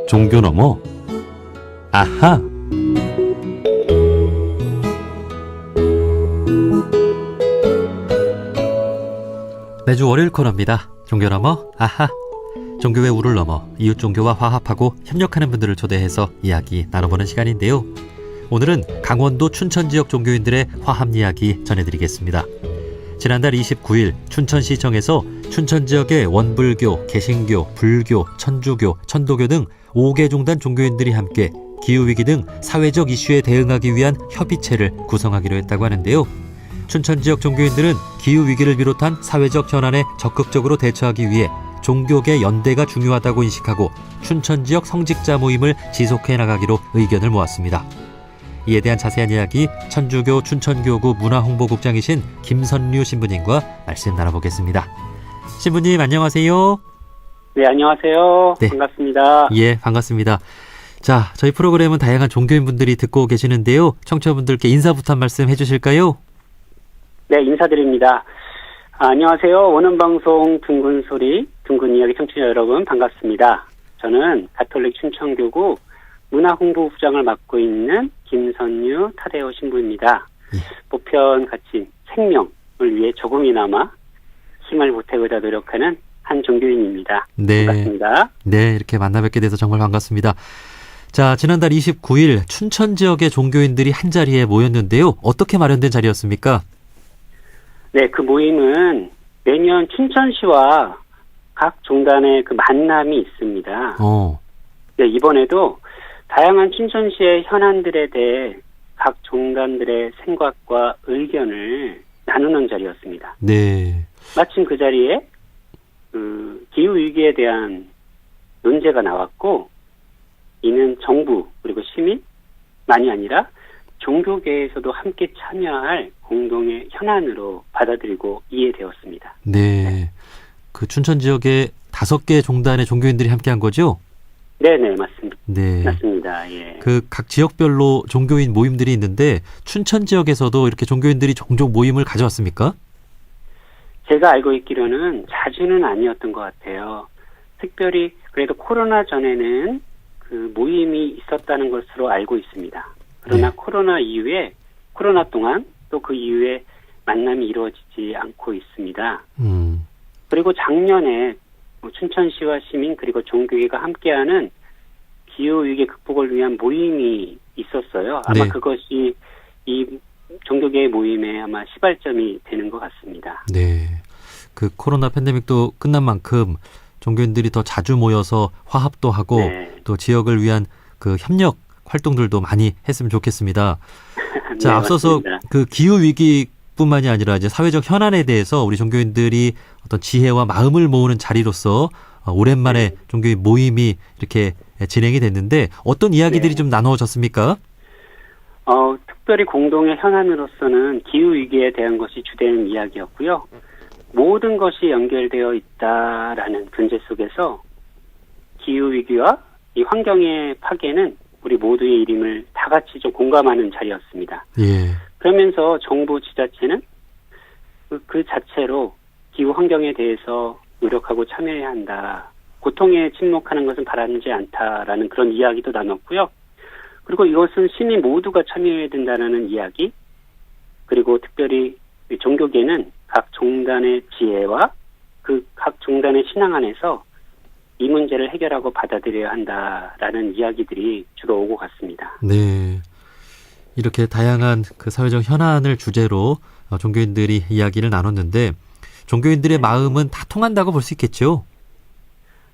종교 너머 아하. 매주 월요일 코너입니다. 종교 너머 아하. 종교의 우를 넘어 이웃 종교와 화합하고 협력하는 분들을 초대해서 이야기 나눠보는 시간인데요. 오늘은 강원도 춘천 지역 종교인들의 화합 이야기 전해드리겠습니다. 지난달 29일 춘천시청에서 춘천 지역의 원불교, 개신교, 불교, 천주교, 천도교 등 5개 종단 종교인들이 함께 기후위기 등 사회적 이슈에 대응하기 위한 협의체를 구성하기로 했다고 하는데요. 춘천 지역 종교인들은 기후위기를 비롯한 사회적 현안에 적극적으로 대처하기 위해 종교계 연대가 중요하다고 인식하고 춘천 지역 성직자 모임을 지속해 나가기로 의견을 모았습니다. 이에 대한 자세한 이야기 천주교 춘천교구 문화홍보국장이신 김선류 신부님과 말씀 나눠보겠습니다. 신부님 안녕하세요. 네, 안녕하세요. 네. 반갑습니다. 예, 반갑습니다. 자, 저희 프로그램은 다양한 종교인분들이 듣고 계시는데요. 청취자분들께 인사부터 한 말씀 해주실까요? 네, 인사드립니다. 안녕하세요. 원음방송 둥근소리, 둥근이야기 청취자 여러분 반갑습니다. 저는 가톨릭 춘천교구 문화홍보부장을 맡고 있는 김선유 타데오 신부입니다. 예. 보편 가치 생명을 위해 조금이나마 힘을 보태고자 노력하는 한 종교인입니다. 네. 반갑습니다. 네, 이렇게 만나 뵙게 돼서 정말 반갑습니다. 자, 지난달 29일 춘천 지역의 종교인들이 한자리에 모였는데요. 어떻게 마련된 자리였습니까? 네, 그 모임은 매년 춘천시와 각 종단의 그 만남이 있습니다. 네, 이번에도 다양한 춘천시의 현안들에 대해 각 종단들의 생각과 의견을 나누는 자리였습니다. 네. 마침 그 자리에 기후위기에 대한 논제가 나왔고, 이는 정부 그리고 시민만이 아니라 종교계에서도 함께 참여할 공동의 현안으로 받아들이고 이해되었습니다. 네. 그 춘천 지역에 5개 종단의 종교인들이 함께 한 거죠? 네네, 맞습니다. 네. 맞습니다. 예. 그 각 지역별로 종교인 모임들이 있는데 춘천 지역에서도 이렇게 종교인들이 종종 모임을 가져왔습니까? 제가 알고 있기로는 자주는 아니었던 것 같아요. 특별히 그래도 코로나 전에는 그 모임이 있었다는 것으로 알고 있습니다. 그러나 네. 코로나 동안 또 그 이후에 만남이 이루어지지 않고 있습니다. 그리고 작년에 춘천시와 시민 그리고 종교계가 함께하는 기후위기 극복을 위한 모임이 있었어요. 아마 네. 그것이 이 종교계의 모임의 아마 시발점이 되는 것 같습니다. 네. 그 코로나 팬데믹도 끝난 만큼 종교인들이 더 자주 모여서 화합도 하고 네. 또 지역을 위한 그 협력 활동들도 많이 했으면 좋겠습니다. 자, 네, 앞서서 맞습니다. 그 기후 위기뿐만이 아니라 이제 사회적 현안에 대해서 우리 종교인들이 어떤 지혜와 마음을 모으는 자리로서 오랜만에 종교인 모임이 이렇게 진행이 됐는데 어떤 이야기들이 네. 좀 나누어졌습니까? 특별히 공동의 현안으로서는 기후위기에 대한 것이 주된 이야기였고요. 모든 것이 연결되어 있다라는 근제 속에서 기후위기와 이 환경의 파괴는 우리 모두의 일임을 다 같이 좀 공감하는 자리였습니다. 예. 그러면서 정부 지자체는 그 자체로 기후 환경에 대해서 노력하고 참여해야 한다. 고통에 침묵하는 것은 바람지 않다라는 그런 이야기도 나눴고요. 그리고 이것은 시민 모두가 참여해야 된다는 이야기, 그리고 특별히 종교계는 각 종단의 지혜와 그 각 종단의 신앙 안에서 이 문제를 해결하고 받아들여야 한다라는 이야기들이 주로 오고 갔습니다. 네. 이렇게 다양한 그 사회적 현안을 주제로 종교인들이 이야기를 나눴는데 종교인들의 마음은 다 통한다고 볼 수 있겠죠?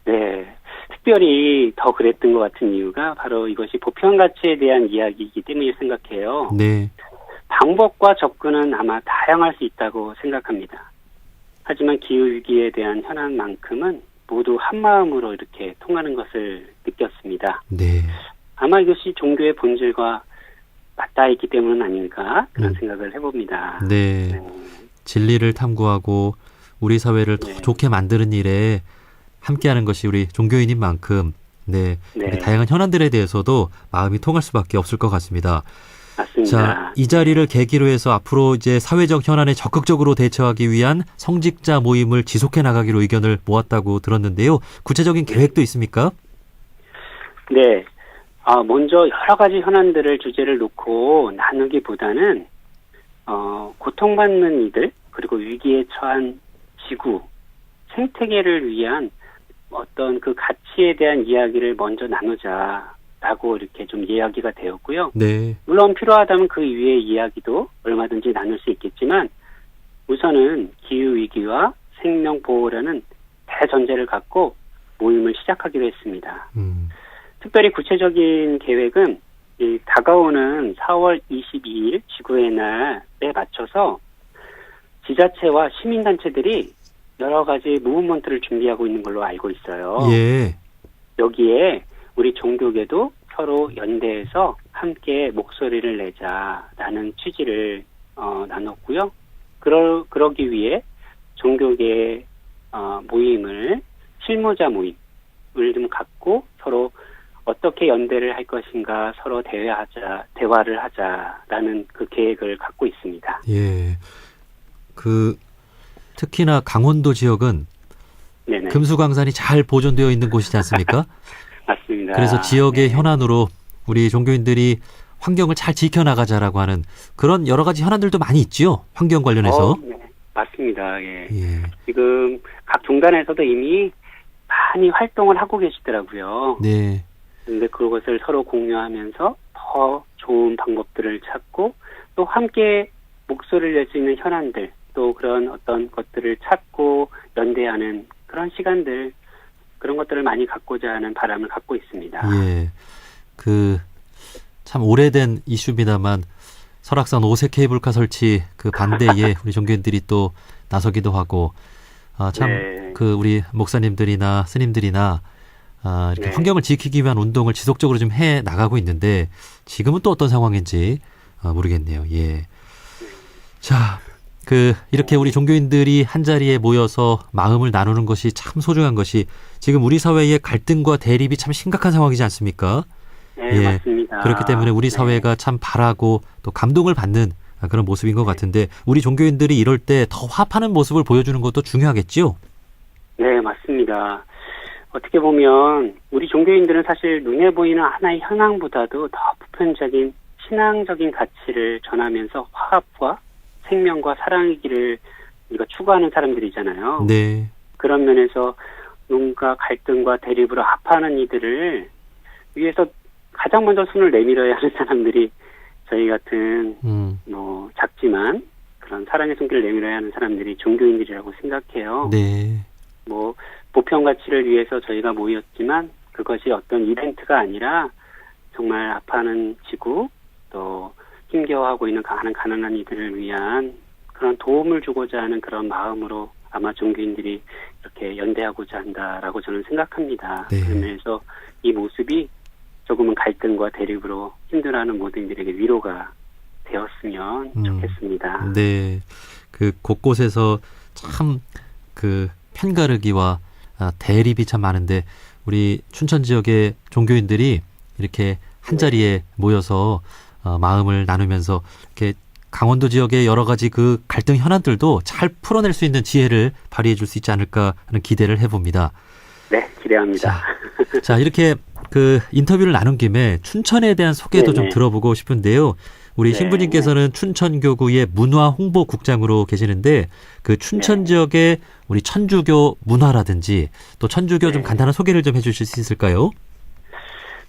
네. 특별히 더 그랬던 것 같은 이유가 바로 이것이 보편 가치에 대한 이야기이기 때문에 생각해요. 네. 방법과 접근은 아마 다양할 수 있다고 생각합니다. 하지만 기후위기에 대한 현안만큼은 모두 한마음으로 이렇게 통하는 것을 느꼈습니다. 네. 아마 이것이 종교의 본질과 맞닿아 있기 때문은 아닌가 그런 생각을 해봅니다. 네. 진리를 탐구하고 우리 사회를 더 좋게 만드는 일에 함께하는 것이 우리 종교인인 만큼 이렇게 다양한 현안들에 대해서도 마음이 통할 수밖에 없을 것 같습니다. 맞습니다. 자, 이 자리를 계기로 해서 앞으로 이제 사회적 현안에 적극적으로 대처하기 위한 성직자 모임을 지속해 나가기로 의견을 모았다고 들었는데요. 구체적인 계획도 있습니까? 네. 먼저 여러 가지 현안들을 주제를 놓고 나누기보다는 고통받는 이들 그리고 위기에 처한 지구, 생태계를 위한 어떤 그 가치에 대한 이야기를 먼저 나누자라고 이렇게 좀 이야기가 되었고요. 네. 물론 필요하다면 그 이외의 이야기도 얼마든지 나눌 수 있겠지만 우선은 기후위기와 생명보호라는 대전제를 갖고 모임을 시작하기로 했습니다. 특별히 구체적인 계획은 이 다가오는 4월 22일 지구의 날에 맞춰서 지자체와 시민단체들이 여러 가지 무브먼트를 준비하고 있는 걸로 알고 있어요. 예. 여기에 우리 종교계도 서로 연대해서 함께 목소리를 내자라는 취지를 나눴고요. 그러기 위해 종교계 모임을 실무자 모임을 좀 갖고 서로 어떻게 연대를 할 것인가 서로 대화를 하자라는 그 계획을 갖고 있습니다. 예. 특히나 강원도 지역은 네네. 금수강산이 잘 보존되어 있는 곳이지 않습니까? 맞습니다. 그래서 지역의 네. 현안으로 우리 종교인들이 환경을 잘 지켜나가자라고 하는 그런 여러 가지 현안들도 많이 있지요. 환경 관련해서. 네. 맞습니다. 예. 예. 지금 각 종단에서도 이미 많이 활동을 하고 계시더라고요. 네. 근데 그것을 서로 공유하면서 더 좋은 방법들을 찾고 또 함께 목소리를 낼 수 있는 현안들 또 그런 어떤 것들을 찾고 연대하는 그런 시간들 그런 것들을 많이 갖고자 하는 바람을 갖고 있습니다. 예. 참 오래된 이슈입니다만 설악산 5세 케이블카 설치 그 반대에 우리 종교인들이 또 나서기도 하고 네. 우리 목사님들이나 스님들이나 이렇게 네. 환경을 지키기 위한 운동을 지속적으로 좀 해 나가고 있는데 지금은 또 어떤 상황인지 모르겠네요. 예. 자, 이렇게 우리 종교인들이 한 자리에 모여서 마음을 나누는 것이 참 소중한 것이 지금 우리 사회의 갈등과 대립이 참 심각한 상황이지 않습니까? 네, 예. 맞습니다. 그렇기 때문에 우리 네. 사회가 참 바라고 또 감동을 받는 그런 모습인 것 같은데 우리 종교인들이 이럴 때 더 화합하는 모습을 보여주는 것도 중요하겠지요? 네, 맞습니다. 어떻게 보면 우리 종교인들은 사실 눈에 보이는 하나의 현황보다도 더 보편적인 신앙적인 가치를 전하면서 화합과 생명과 사랑의 길을 우리가 추구하는 사람들이잖아요. 네. 그런 면에서 뭔가 갈등과 대립으로 합하는 이들을 위해서 가장 먼저 손을 내밀어야 하는 사람들이 저희 같은 작지만 그런 사랑의 손길을 내밀어야 하는 사람들이 종교인들이라고 생각해요. 네. 보편 가치를 위해서 저희가 모였지만 그것이 어떤 이벤트가 아니라 정말 아파하는 지구 또 힘겨워하고 있는 가난한 이들을 위한 그런 도움을 주고자 하는 그런 마음으로 아마 종교인들이 이렇게 연대하고자 한다라고 저는 생각합니다. 네. 그러면서 이 모습이 조금은 갈등과 대립으로 힘들어하는 모든 이들에게 위로가 되었으면 좋겠습니다. 네. 곳곳에서 참 편가르기와 대립이 참 많은데 우리 춘천 지역의 종교인들이 이렇게 한 자리에 모여서 마음을 나누면서 이렇게 강원도 지역의 여러 가지 그 갈등 현안들도 잘 풀어낼 수 있는 지혜를 발휘해 줄 수 있지 않을까 하는 기대를 해봅니다. 네, 기대합니다. 자, 이렇게 인터뷰를 나눈 김에 춘천에 대한 소개도 좀 들어보고 싶은데요. 우리 신부님께서는 춘천교구의 문화 홍보국장으로 계시는데 그 춘천 지역의 우리 천주교 문화라든지 또 천주교 좀 간단한 소개를 좀 해주실 수 있을까요?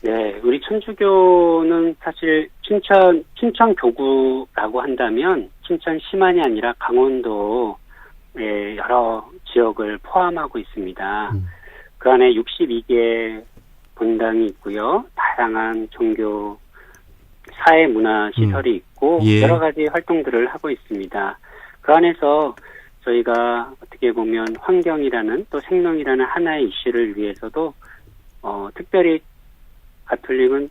네, 우리 천주교는 사실 춘천교구라고 한다면 춘천시만이 아니라 강원도의 여러 지역을 포함하고 있습니다. 그 안에 62개 본당이 있고요. 다양한 종교 사회 문화 시설이 있고 여러 가지 활동들을 하고 있습니다. 그 안에서 저희가 어떻게 보면 환경이라는 또 생명이라는 하나의 이슈를 위해서도 특별히 가톨릭은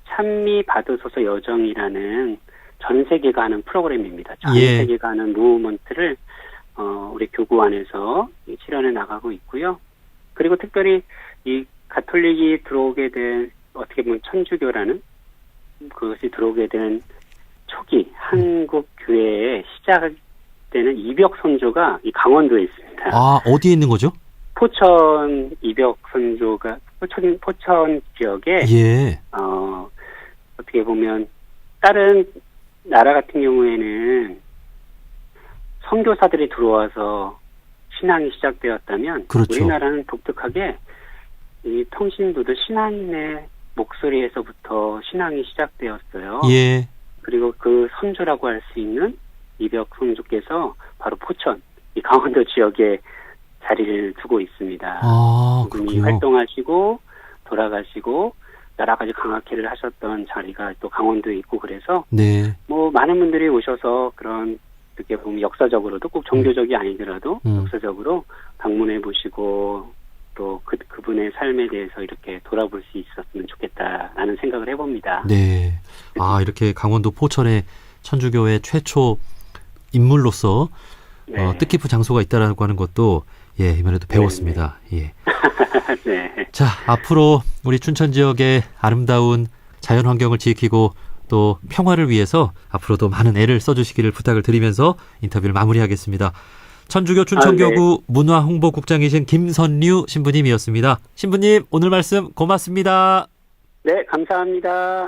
찬미 받으소서 여정이라는 전 세계가 하는 프로그램입니다. 전 세계가 하는 무브먼트를 우리 교구 안에서 실현해 나가고 있고요. 그리고 특별히 이 가톨릭이 들어오게 된 어떻게 보면 천주교라는 그것이 들어오게 된 초기 한국 교회의 시작되는 이벽 선조가 이 강원도에 있습니다. 아, 어디에 있는 거죠? 포천 이벽 선조가 포천 지역에 예. 어떻게 보면 다른 나라 같은 경우에는 선교사들이 들어와서 신앙이 시작되었다면 그렇죠. 우리나라는 독특하게 이 평신도들 신앙인의 목소리에서부터 신앙이 시작되었어요. 예. 그리고 그 선조라고 할 수 있는 이벽 선조께서 바로 포천, 이 강원도 지역에 자리를 두고 있습니다. 아, 그분이 그렇군요. 활동하시고 돌아가시고 여러 가지 강학회를 하셨던 자리가 또 강원도에 있고 그래서 네. 뭐 많은 분들이 오셔서 그런 어떻게 보면 역사적으로도 꼭 종교적이 아니더라도 역사적으로 방문해 보시고 또 그분의 삶에 대해서 이렇게 돌아볼 수 있었으면 좋겠다라는 생각을 해봅니다. 네. 아, 이렇게 강원도 포천에 천주교회 최초 인물로서 네. 뜻깊은 장소가 있다라고 하는 것도 예, 이번에도 배웠습니다. 예. 네. 자, 앞으로 우리 춘천 지역의 아름다운 자연 환경을 지키고 또 평화를 위해서 앞으로도 많은 애를 써주시기를 부탁을 드리면서 인터뷰를 마무리하겠습니다. 천주교 춘천교구 문화홍보국장이신 김선류 신부님이었습니다. 신부님, 오늘 말씀 고맙습니다. 네, 감사합니다.